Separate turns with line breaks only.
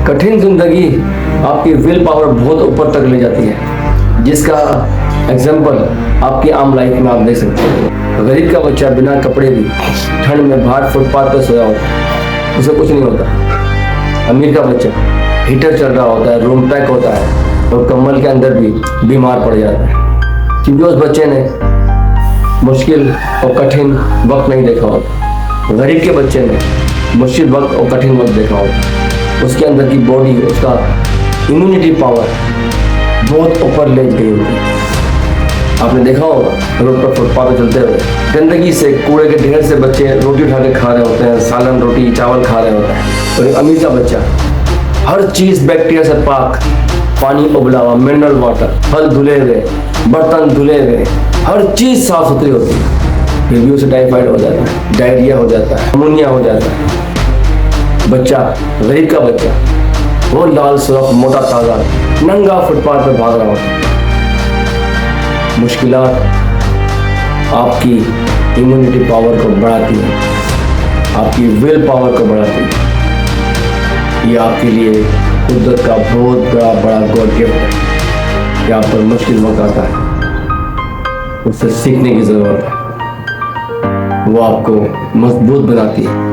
कठिन जिंदगी आपकी विल पावर बहुत ऊपर तक ले जाती है, जिसका एग्जाम्पल आपकी आम लाइफ में आप देख सकते हैं। गरीब का बच्चा बिना कपड़े भी ठंड में बाहर फुटपाथ पर सोया होता है, उसे कुछ नहीं होता। अमीर का बच्चा हीटर चल रहा होता है, रूम पैक होता है और कम्बल के अंदर भी बीमार पड़ जाता है, क्योंकि उस बच्चे ने मुश्किल और कठिन वक्त नहीं देखा होता। गरीब के बच्चे ने मुश्किल वक्त और कठिन वक्त देखा होता। उसके अंदर की बॉडी, उसका इम्यूनिटी पावर बहुत ऊपर ले गई होती है। आपने देखा होगा रोड पर फुटपाथ पर चलते हुए गंदगी से, कूड़े के ढेर से बच्चे रोटी उठा के खा रहे होते हैं, सालन रोटी चावल खा रहे होते हैं। और एक अमीर का बच्चा हर चीज़ बैक्टीरिया से पाक, पानी उबला हुआ, मिनरल वाटर, फल धुले हुए, बर्तन धुले हुए, हर चीज़ साफ सुथरी होती है, फिर भी उसे टाइफाइड हो जाता है, डायरिया हो जाता है, अमोनिया हो जाता है। बच्चा, गरीब का बच्चा, वो लाल सुरख मोटा ताज़ा नंगा फुटपाथ पर भाग रहा होता है। मुश्किलात आपकी इम्यूनिटी पावर को बढ़ाती है, आपकी विल पावर को बढ़ाती है। ये आपके लिए कुदरत का बहुत बड़ा गॉड गिफ्ट है कि आप पर मुश्किल वक्त आता है, उससे सीखने की ज़रूरत है। वो आपको मजबूत बनाती है।